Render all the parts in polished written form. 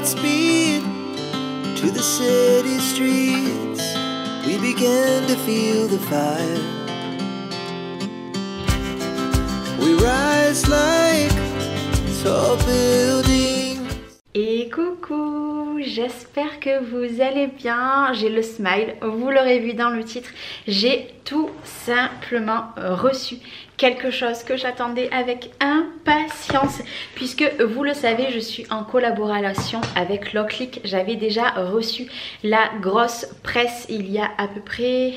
Godspeed to the city streets. We began to feel the fire. We rise like tall buildings. Et coucou, j'espère que vous allez bien. J'ai le smile, vous l'aurez vu dans le titre. J'ai tout simplement reçu quelque chose que j'attendais avec impatience, puisque vous le savez, je suis en collaboration avec Loclick. J'avais déjà reçu la grosse presse il y a à peu près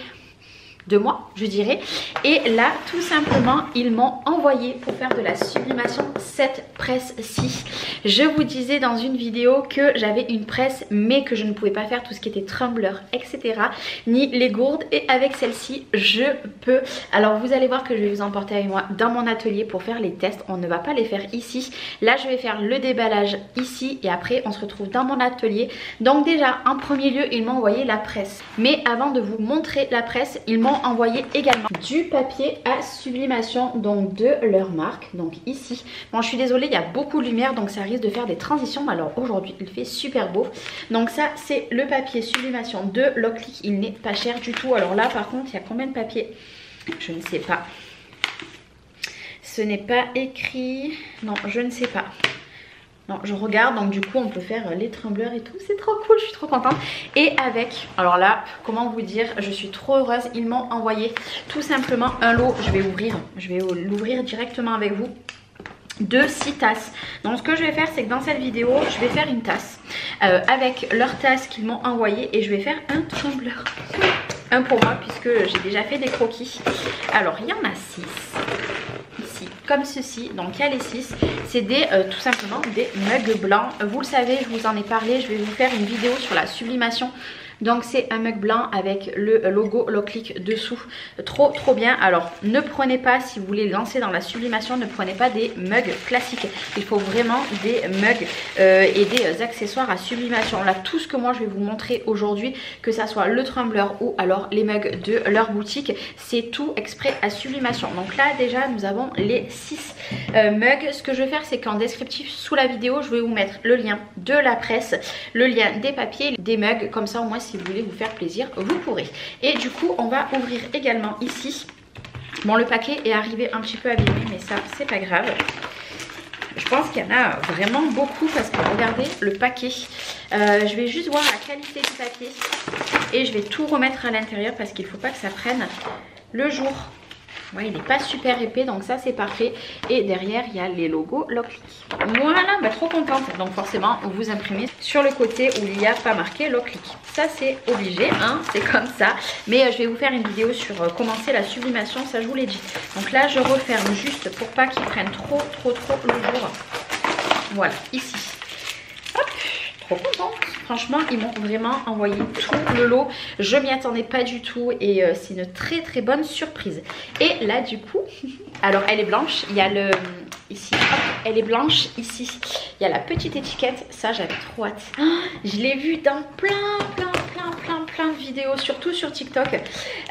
2 mois, je dirais, et là tout simplement ils m'ont envoyé pour faire de la sublimation cette presse-ci. Je vous disais dans une vidéo que j'avais une presse mais que je ne pouvais pas faire tout ce qui était tumbler, etc., ni les gourdes, et avec celle-ci je peux. Alors vous allez voir que je vais vous emporter avec moi dans mon atelier pour faire les tests. On ne va pas les faire ici, là je vais faire le déballage ici et après on se retrouve dans mon atelier. Donc déjà en premier lieu ils m'ont envoyé la presse, mais avant de vous montrer la presse, ils m'ont envoyé également du papier à sublimation, donc de leur marque, donc ici. Bon, je suis désolée, il y a beaucoup de lumière donc ça risque de faire des transitions, mais alors aujourd'hui il fait super beau. Donc ça c'est le papier sublimation de Loclick, il n'est pas cher du tout. Alors là par contre il y a combien de papier? Je ne sais pas, ce n'est pas écrit, non je ne sais pas. Non, je regarde, donc du coup on peut faire les trembleurs et tout, c'est trop cool, je suis trop contente. Et avec, alors là, comment vous dire, je suis trop heureuse, ils m'ont envoyé tout simplement un lot, je vais l'ouvrir directement avec vous, de 6 tasses. Donc ce que je vais faire, c'est que dans cette vidéo, je vais faire une tasse avec leur tasse qu'ils m'ont envoyé, et je vais faire un trembleur. Un pour moi puisque j'ai déjà fait des croquis. Alors il y en a 6 ici comme ceci, donc il y a les 6. C'est des tout simplement des mugs blancs. Vous le savez, je vous en ai parlé, je vais vous faire une vidéo sur la sublimation. Donc c'est un mug blanc avec le logo Loclick dessous, trop bien. Alors ne prenez pas, si vous voulez lancer dans la sublimation, ne prenez pas des mugs classiques. Il faut vraiment des mugs et des accessoires à sublimation. Là tout ce que moi je vais vous montrer aujourd'hui, que ça soit le tumbler ou alors les mugs de leur boutique, c'est tout exprès à sublimation. Donc là déjà nous avons les 6 mugs. Ce que je vais faire, c'est qu'en descriptif sous la vidéo je vais vous mettre le lien de la presse, le lien des papiers, des mugs, comme ça au moins si vous voulez vous faire plaisir, vous pourrez. Et du coup on va ouvrir également ici. Bon, le paquet est arrivé un petit peu abîmé, mais ça c'est pas grave. Je pense qu'il y en a vraiment beaucoup parce que regardez le paquet. Je vais juste voir la qualité du papier et je vais tout remettre à l'intérieur parce qu'il ne faut pas que ça prenne le jour. Ouais, il n'est pas super épais, donc ça c'est parfait. Et derrière il y a les logos Loclick. Voilà, bah, trop contente. Donc forcément vous imprimez sur le côté où il n'y a pas marqué Loclick. Ça c'est obligé, hein, c'est comme ça. Mais je vais vous faire une vidéo sur commencer la sublimation, ça je vous l'ai dit. Donc là je referme juste pour pas qu'ils prennent trop le jour. Voilà, ici. Hop, trop contente. Franchement ils m'ont vraiment envoyé tout le lot. Je m'y attendais pas du tout et c'est une très bonne surprise. Et là du coup, alors elle est blanche, il y a le ici, hop, elle est blanche ici. Il y a la petite étiquette, ça j'avais trop hâte. Oh, je l'ai vu dans plein de vidéos, surtout sur TikTok.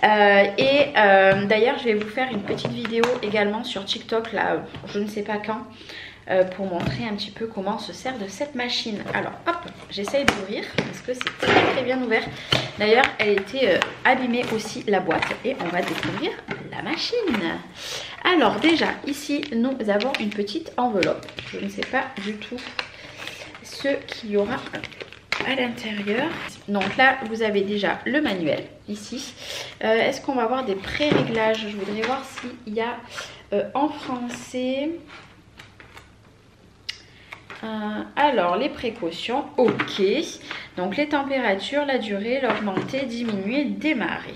D'ailleurs je vais vous faire une petite vidéo également sur TikTok là, je ne sais pas quand. Pour montrer un petit peu comment on se sert de cette machine. Alors hop, j'essaye d'ouvrir parce que c'est très bien ouvert. D'ailleurs elle était abîmée aussi, la boîte, et on va découvrir la machine. Alors déjà ici nous avons une petite enveloppe. Je ne sais pas du tout ce qu'il y aura à l'intérieur. Donc là vous avez déjà le manuel ici. Est-ce qu'on va avoir des pré-réglages? Je voudrais voir s'il y a en français. Alors les précautions, ok. Donc les températures, la durée, l'augmenter, diminuer, démarrer.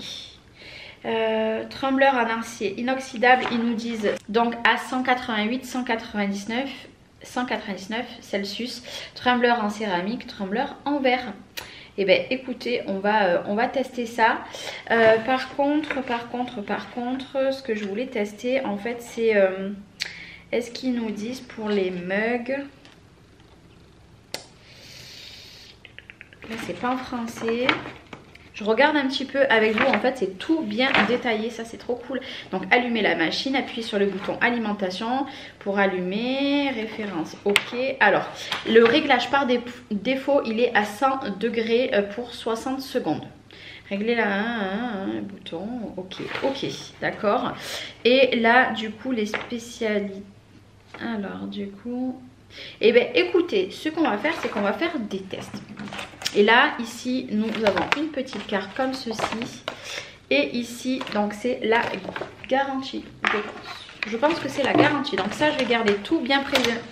Tumbler en acier inoxydable, ils nous disent donc à 188, 199 Celsius. Tumbler en céramique, tumbler en verre. Et bien écoutez, on va tester ça. Par contre, ce que je voulais tester en fait c'est est-ce qu'ils nous disent pour les mugs. Là c'est pas en français. Je regarde un petit peu avec vous, en fait c'est tout bien détaillé, ça c'est trop cool. Donc allumer la machine, appuyer sur le bouton alimentation pour allumer, référence, ok. Alors le réglage par défaut il est à 100 degrés pour 60 secondes. Régler un bouton, ok, d'accord. Et là du coup les spécialités, alors du coup, eh bien écoutez, ce qu'on va faire c'est qu'on va faire des tests. Et là, ici, nous avons une petite carte comme ceci. Et ici, donc c'est la garantie, je pense. Je pense que c'est la garantie. Donc ça, je vais garder tout bien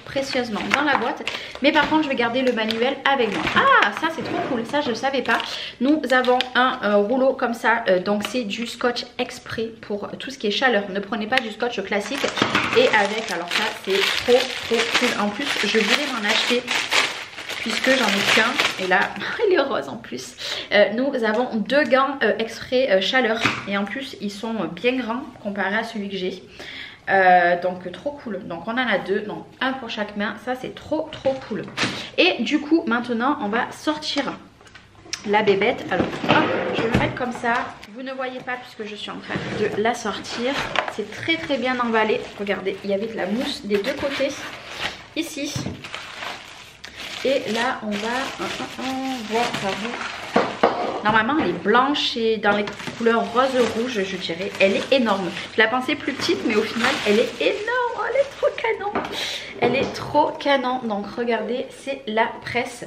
précieusement dans la boîte. Mais par contre, je vais garder le manuel avec moi. Ah, ça c'est trop cool. Ça, je ne savais pas. Nous avons un rouleau comme ça. Donc c'est du scotch exprès pour tout ce qui est chaleur. Ne prenez pas du scotch classique. Et avec, alors ça, c'est trop cool. En plus, je voulais m'en acheter, puisque j'en ai qu'un, et là il est rose en plus. Nous avons deux gants exprès chaleur, et en plus ils sont bien grands comparé à celui que j'ai. Donc trop cool. Donc on en a deux, donc un pour chaque main, ça c'est trop cool. Et du coup maintenant on va sortir la bébête. Alors hop, je vais me mettre comme ça. Vous ne voyez pas puisque je suis en train de la sortir. C'est très bien emballé. Regardez, il y avait de la mousse des deux côtés ici. Et là, on va voir par vous. Normalement, elle est blanche et dans les couleurs rose-rouge, je dirais. Elle est énorme. Je la pensais plus petite, mais au final, elle est énorme. Elle est trop canon. Elle est trop canon. Donc, regardez, c'est la presse.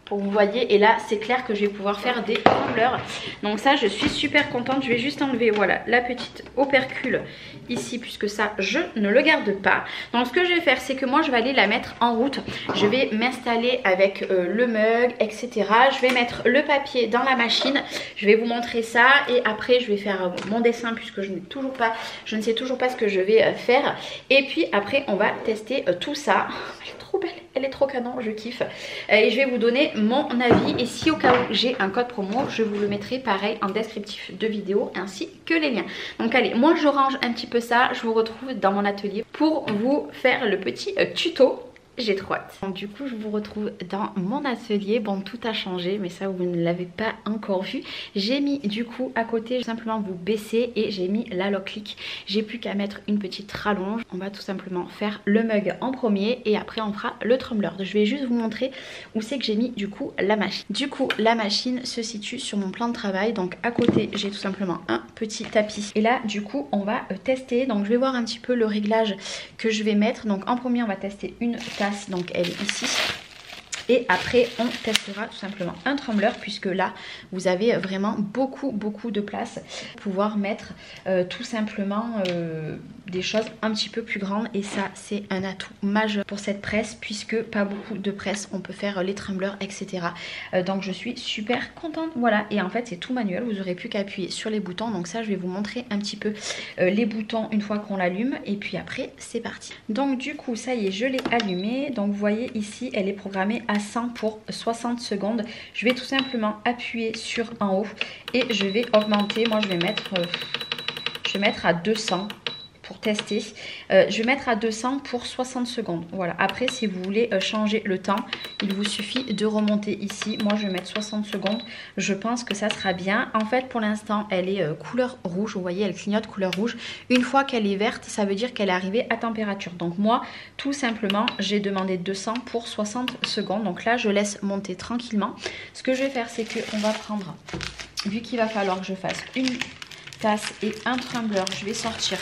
Pour vous voyez, et là c'est clair que je vais pouvoir faire des trembleurs. Donc ça je suis super contente. Je vais juste enlever voilà la petite opercule ici, puisque ça je ne le garde pas. Donc ce que je vais faire c'est que moi je vais aller la mettre en route. Je vais m'installer avec le mug, etc. Je vais mettre le papier dans la machine. Je vais vous montrer ça et après je vais faire mon dessin, puisque je ne sais toujours pas ce que je vais faire. Et puis après on va tester tout ça. Elle est trop belle, elle est trop canon, je kiffe. Et je vais vous donner mon avis, et si au cas où j'ai un code promo, je vous le mettrai pareil en descriptif de vidéo ainsi que les liens. Donc allez, moi je range un petit peu ça, je vous retrouve dans mon atelier pour vous faire le petit tuto. J'ai trop hâte. Donc, du coup je vous retrouve dans mon atelier. Bon, tout a changé, mais ça vous ne l'avez pas encore vu. J'ai mis du coup à côté, simplement vous baissez, et j'ai mis la lock click. J'ai plus qu'à mettre une petite rallonge. On va tout simplement faire le mug en premier et après on fera le tumbler. Je vais juste vous montrer où c'est que j'ai mis du coup la machine. Du coup la machine se situe sur mon plan de travail. Donc à côté j'ai tout simplement un petit tapis. Et là du coup on va tester. Donc je vais voir un petit peu le réglage que je vais mettre. Donc en premier on va tester une tasse. Donc elle est ici. Et après on testera tout simplement un trembleur, puisque là vous avez vraiment beaucoup de place pour pouvoir mettre tout simplement des choses un petit peu plus grandes. Et ça c'est un atout majeur pour cette presse, puisque pas beaucoup de presse on peut faire les trembleurs, etc. Donc je suis super contente. Voilà, et en fait c'est tout manuel, vous aurez plus qu'à appuyer sur les boutons. Donc ça je vais vous montrer un petit peu les boutons une fois qu'on l'allume, et puis après c'est parti. Donc du coup ça y est, je l'ai allumée. Donc vous voyez ici elle est programmée à 100 pour 60 secondes. Je vais tout simplement appuyer sur en haut et je vais augmenter. Moi je vais mettre à 200 pour tester. Je vais mettre à 200 pour 60 secondes. Voilà. Après si vous voulez changer le temps, il vous suffit de remonter ici. Moi je vais mettre 60 secondes. Je pense que ça sera bien. En fait pour l'instant elle est couleur rouge. Vous voyez elle clignote couleur rouge. Une fois qu'elle est verte, ça veut dire qu'elle est arrivée à température. Donc moi tout simplement j'ai demandé 200 pour 60 secondes. Donc là je laisse monter tranquillement. Ce que je vais faire c'est qu'on va prendre, vu qu'il va falloir que je fasse une tasse et un tumbler, je vais sortir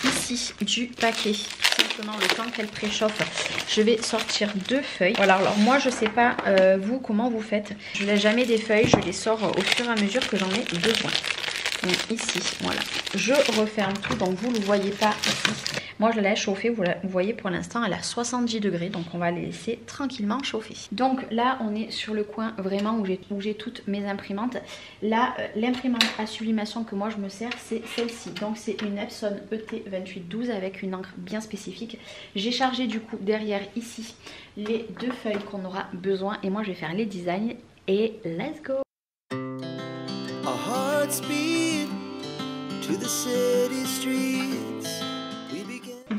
ici du paquet, tout simplement le temps qu'elle préchauffe. Je vais sortir deux feuilles. Voilà, alors moi je sais pas vous comment vous faites. Je laisse jamais des feuilles, je les sors au fur et à mesure que j'en ai besoin. Donc ici, voilà, je referme tout, donc vous ne le voyez pas ici. Moi je la laisse chauffer, vous voyez pour l'instant elle est à 70 degrés, donc on va les laisser tranquillement chauffer. Donc là on est sur le coin vraiment où j'ai toutes mes imprimantes. Là l'imprimante à sublimation que moi je me sers c'est celle-ci. Donc c'est une Epson ET2812 avec une encre bien spécifique. J'ai chargé du coup derrière ici les deux feuilles qu'on aura besoin, et moi je vais faire les designs et let's go. Our hearts beat to the city streets.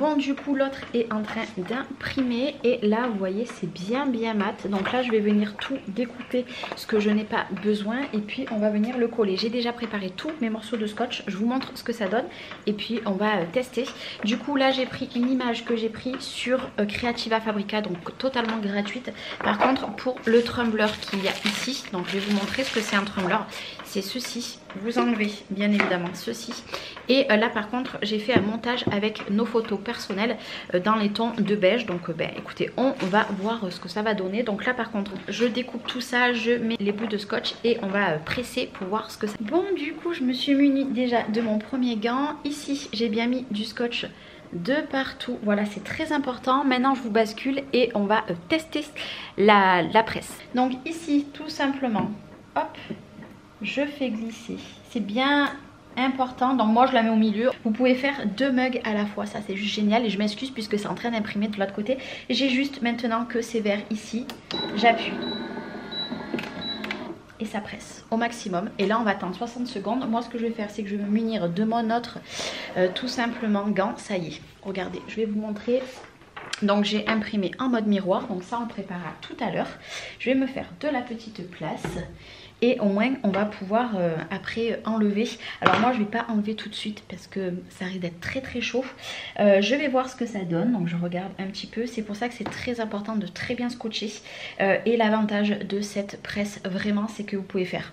Bon, du coup l'autre est en train d'imprimer et là vous voyez c'est bien mat. Donc là je vais venir tout découper ce que je n'ai pas besoin et puis on va venir le coller. J'ai déjà préparé tous mes morceaux de scotch, je vous montre ce que ça donne et puis on va tester. Du coup là j'ai pris une image que j'ai pris sur Creativa Fabrica, donc totalement gratuite. Par contre pour le tumbler qu'il y a ici, donc je vais vous montrer ce que c'est un tumbler. C'est ceci, vous enlevez bien évidemment ceci. Et là par contre j'ai fait un montage avec nos photos personnelles dans les tons de beige. Donc écoutez, on va voir ce que ça va donner. Donc là par contre je découpe tout ça, je mets les bouts de scotch et on va presser pour voir ce que ça. Bon, du coup je me suis munie déjà de mon premier gant. Ici j'ai bien mis du scotch de partout, voilà, c'est très important. Maintenant je vous bascule et on va tester la presse. Donc ici tout simplement, hop, je fais glisser, c'est bien important. Donc moi je la mets au milieu. Vous pouvez faire 2 mugs à la fois, ça c'est juste génial. Et je m'excuse puisque c'est en train d'imprimer de l'autre côté. J'ai juste maintenant que c'est vert ici, j'appuie et ça presse au maximum. Et là on va attendre 60 secondes. Moi ce que je vais faire c'est que je vais me munir de mon autre tout simplement gant. Ça y est, regardez, je vais vous montrer. Donc j'ai imprimé en mode miroir, donc ça on préparera tout à l'heure. Je vais me faire de la petite place et au moins on va pouvoir après enlever. Alors moi je vais pas enlever tout de suite parce que ça risque d'être très chaud. Je vais voir ce que ça donne, donc je regarde un petit peu. C'est pour ça que c'est très important de très bien scotcher. Et l'avantage de cette presse vraiment c'est que vous pouvez faire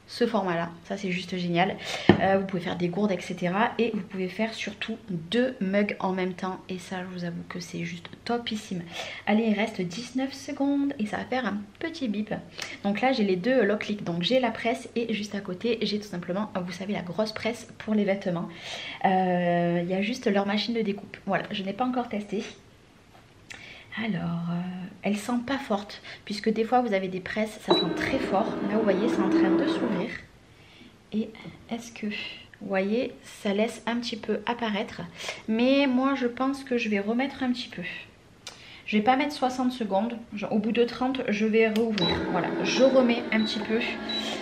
ce format là, ça c'est juste génial. Vous pouvez faire des gourdes etc. Et vous pouvez faire surtout 2 mugs en même temps. Et ça je vous avoue que c'est juste topissime. Allez, il reste 19 secondes et ça va faire un petit bip. Donc là j'ai les 2 lock click. Donc j'ai la presse et juste à côté j'ai tout simplement, vous savez, la grosse presse pour les vêtements. Il y a juste leur machine de découpe. Voilà, je n'ai pas encore testé. Alors, elle sent pas forte, puisque des fois vous avez des presses, ça sent très fort. Là vous voyez c'est en train de s'ouvrir. Et est-ce que, vous voyez, ça laisse un petit peu apparaître. Mais moi je pense que je vais remettre un petit peu. Je vais pas mettre 60 secondes, au bout de 30 je vais rouvrir. Voilà, je remets un petit peu.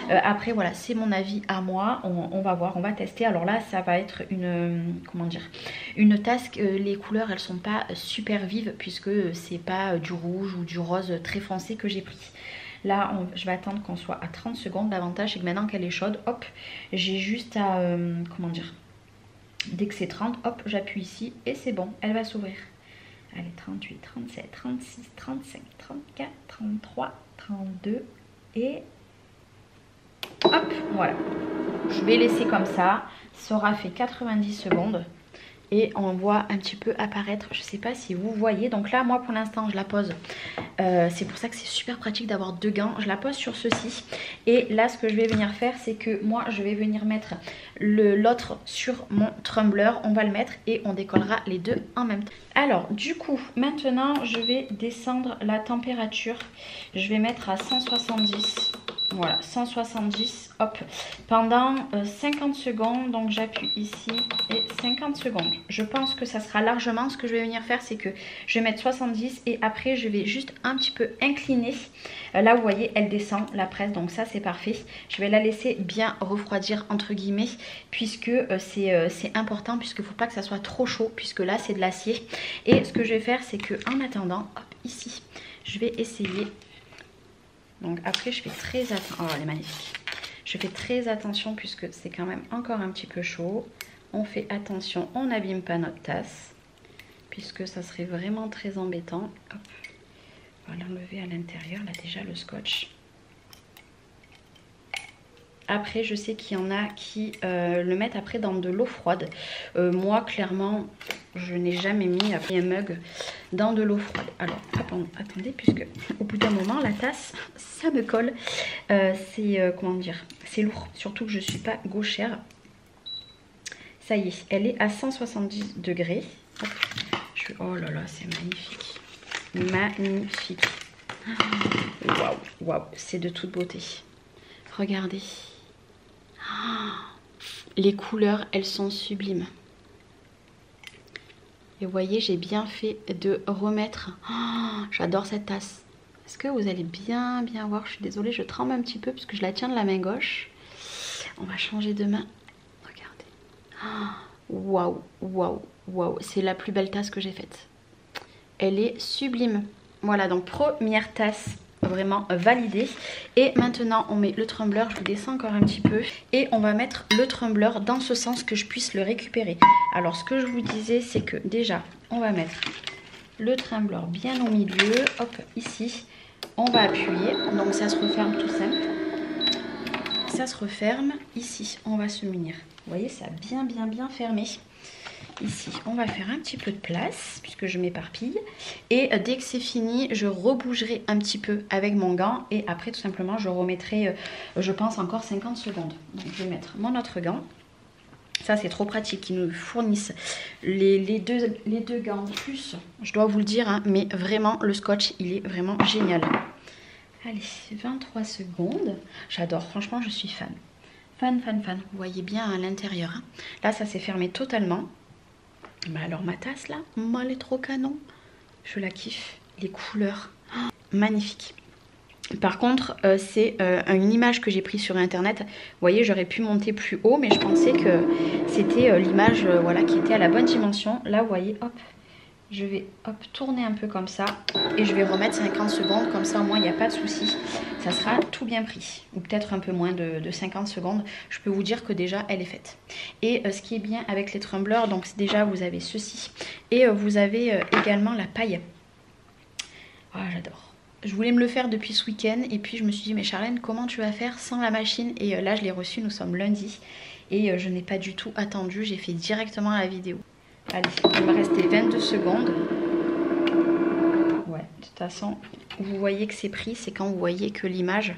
Après voilà, c'est mon avis à moi, on va voir, on va tester. Alors là ça va être une, comment dire, une tasse, les couleurs elles sont pas super vives puisque c'est pas du rouge ou du rose très foncé que j'ai pris. Là je vais attendre qu'on soit à 30 secondes. L'avantage c'est que maintenant qu'elle est chaude, hop, j'ai juste à, comment dire, dès que c'est 30, hop, j'appuie ici et c'est bon, elle va s'ouvrir. Allez, 38, 37, 36, 35, 34, 33, 32 et hop, voilà. Je vais laisser comme ça. Ça aura fait 90 secondes. Et on voit un petit peu apparaître, je sais pas si vous voyez. Donc là moi pour l'instant je la pose, c'est pour ça que c'est super pratique d'avoir 2 gants. Je la pose sur ceci. Et là ce que je vais venir faire c'est que moi je vais venir mettre l'autre sur mon tumbler. On va le mettre et on décollera les 2 en même temps. Alors du coup maintenant je vais descendre la température. Je vais mettre à 170. Voilà, 170, hop, pendant 50 secondes, donc j'appuie ici et 50 secondes. Je pense que ça sera largement. Ce que je vais venir faire, c'est que je vais mettre 70 et après je vais juste un petit peu incliner. Là, vous voyez, elle descend la presse, donc ça c'est parfait. Je vais la laisser bien refroidir entre guillemets, puisque c'est important, puisqu'il ne faut pas que ça soit trop chaud, puisque là c'est de l'acier. Et ce que je vais faire, c'est que en attendant, hop, ici, je vais essayer. Donc après je fais très attention, oh elle est magnifique. Je fais très attention puisque c'est quand même encore un petit peu chaud. On fait attention, on n'abîme pas notre tasse. Puisque ça serait vraiment très embêtant. Hop. On va l'enlever à l'intérieur, là déjà le scotch. Après je sais qu'il y en a qui le mettent après dans de l'eau froide. Moi clairement je n'ai jamais mis après un mug dans de l'eau froide. Alors attendez, puisque au bout d'un moment la tasse ça me colle. C'est comment dire, c'est lourd, surtout que je ne suis pas gauchère. Ça y est, elle est à 170 degrés. Hop. Oh là là, c'est magnifique. Magnifique. Waouh, waouh, c'est de toute beauté. Regardez. Les couleurs, elles sont sublimes. Et vous voyez, j'ai bien fait de remettre. J'adore cette tasse. Est-ce que vous allez bien voir? Je suis désolée, je tremble un petit peu parce que je la tiens de la main gauche. On va changer de main. Regardez. Waouh, waouh, waouh, c'est la plus belle tasse que j'ai faite. Elle est sublime. Voilà, donc première tasse vraiment validée. Et maintenant on met le tumbler, je vous descends encore un petit peu. Et on va mettre le tumbler dans ce sens que je puisse le récupérer. Alors ce que je vous disais, c'est que déjà on va mettre le tumbler bien au milieu. Hop, ici, on va appuyer. Donc ça se referme tout simple. Ça se referme. Ici, on va se munir. Vous voyez, ça a bien fermé. Ici, on va faire un petit peu de place puisque je m'éparpille. Et dès que c'est fini, je rebougerai un petit peu avec mon gant. Et après, tout simplement, je remettrai, je pense, encore 50 secondes. Donc, je vais mettre mon autre gant. Ça, c'est trop pratique qu'ils nous fournissent les deux gants plus. Je dois vous le dire, hein, mais vraiment, le scotch, il est vraiment génial. Allez, 23 secondes. J'adore, franchement, je suis fan. Fan. Vous voyez bien à l'intérieur. Hein. Là, ça s'est fermé totalement. Bah alors, ma tasse, là, elle est trop canon. Je la kiffe. Les couleurs, oh, magnifique. Par contre, c'est une image que j'ai prise sur internet. Vous voyez, j'aurais pu monter plus haut, mais je pensais que c'était l'image voilà, qui était à la bonne dimension. Là, vous voyez, hop, je vais tourner un peu comme ça. Et je vais remettre 50 secondes, comme ça au moins il n'y a pas de souci. Ça sera tout bien pris. Ou peut-être un peu moins de 50 secondes. Je peux vous dire que déjà, elle est faite. Et ce qui est bien avec les tumblers, donc déjà vous avez ceci. Et vous avez également la paille. Ah, j'adore. Je voulais me le faire depuis ce week-end et puis je me suis dit mais Charlène, comment tu vas faire sans la machine? Et là je l'ai reçu, nous sommes lundi et je n'ai pas du tout attendu, j'ai fait directement la vidéo. Allez, il me restait 22 secondes. Ouais, de toute façon, vous voyez que c'est pris, c'est quand vous voyez que l'image,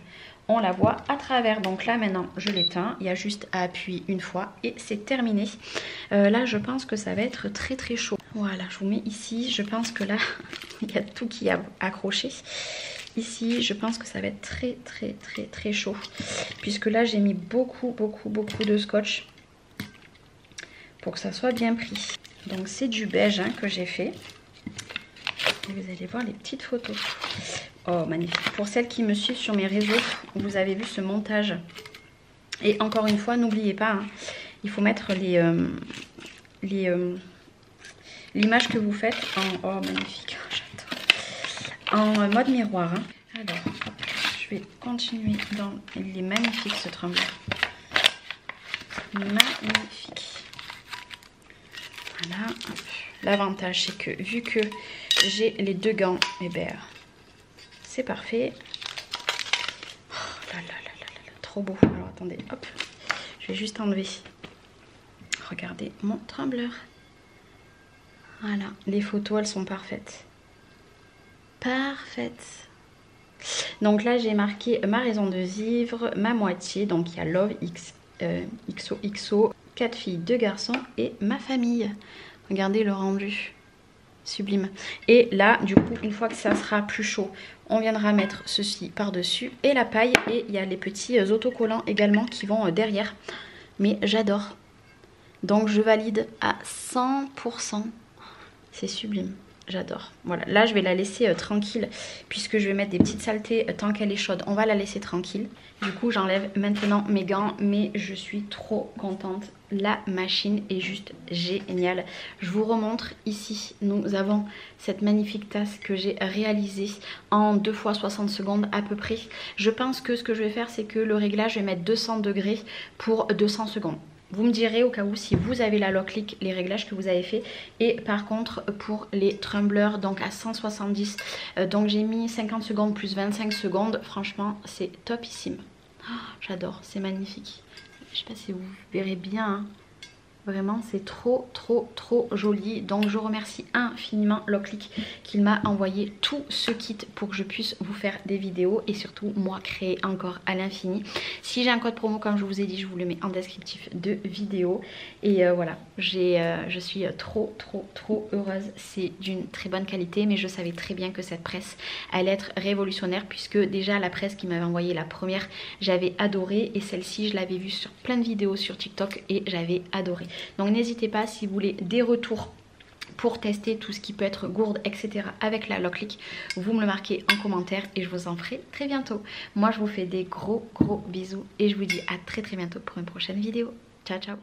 on la voit à travers. Donc là maintenant je l'éteins, il y a juste à appuyer une fois et c'est terminé. Là je pense que ça va être très chaud. Voilà, je vous mets ici, je pense que là il y a tout qui a accroché. Ici je pense que ça va être très chaud. Puisque là j'ai mis beaucoup de scotch pour que ça soit bien pris. Donc c'est du beige hein, que j'ai fait. Et vous allez voir les petites photos. Oh magnifique. Pour celles qui me suivent sur mes réseaux, vous avez vu ce montage. Et encore une fois, n'oubliez pas, hein, il faut mettre l'image que vous faites en... Oh magnifique, j'adore. En mode miroir. Hein. Alors, hop, je vais continuer dans... Il est magnifique ce trembleur. Magnifique. Voilà. L'avantage c'est que vu que j'ai les deux gants, et ben c'est parfait. Oh là, trop beau. Alors attendez, hop, je vais juste enlever. Regardez mon trembleur. Voilà, les photos elles sont parfaites. Parfaites. Donc là j'ai marqué ma raison de vivre, ma moitié. Donc il y a Love X, XOXO, 4 filles, 2 garçons et ma famille. Regardez le rendu. Sublime. Et là du coup une fois que ça sera plus chaud, on viendra mettre ceci par dessus et la paille, et il y a les petits autocollants également qui vont derrière, mais j'adore, donc je valide à 100%. C'est sublime, j'adore. Voilà, là je vais la laisser tranquille puisque je vais mettre des petites saletés tant qu'elle est chaude, on va la laisser tranquille. Du coup j'enlève maintenant mes gants, mais je suis trop contente. La machine est juste géniale. Je vous remontre ici, nous avons cette magnifique tasse que j'ai réalisée en 2 fois 60 secondes à peu près. Je pense que ce que je vais faire, c'est que le réglage, je vais mettre 200 degrés pour 200 secondes. Vous me direz au cas où si vous avez la Locklick, les réglages que vous avez fait. Et par contre pour les tumblers, donc à 170, donc j'ai mis 50 secondes plus 25 secondes. Franchement c'est topissime. Oh, j'adore, c'est magnifique. Je sais pas si vous verrez bien, hein. Vraiment c'est trop joli. Donc je remercie infiniment Locklick qu'il m'a envoyé tout ce kit pour que je puisse vous faire des vidéos et surtout moi créer encore à l'infini. Si j'ai un code promo comme je vous ai dit, je vous le mets en descriptif de vidéo. Et voilà, je suis trop heureuse. C'est d'une très bonne qualité, mais je savais très bien que cette presse allait être révolutionnaire puisque déjà la presse qui m'avait envoyé la première, j'avais adoré, et celle-ci je l'avais vue sur plein de vidéos sur TikTok et j'avais adoré. Donc n'hésitez pas si vous voulez des retours pour tester tout ce qui peut être gourde, etc. avec la Locklick, vous me le marquez en commentaire et je vous en ferai très bientôt. Moi je vous fais des gros bisous et je vous dis à très bientôt pour une prochaine vidéo. Ciao ciao.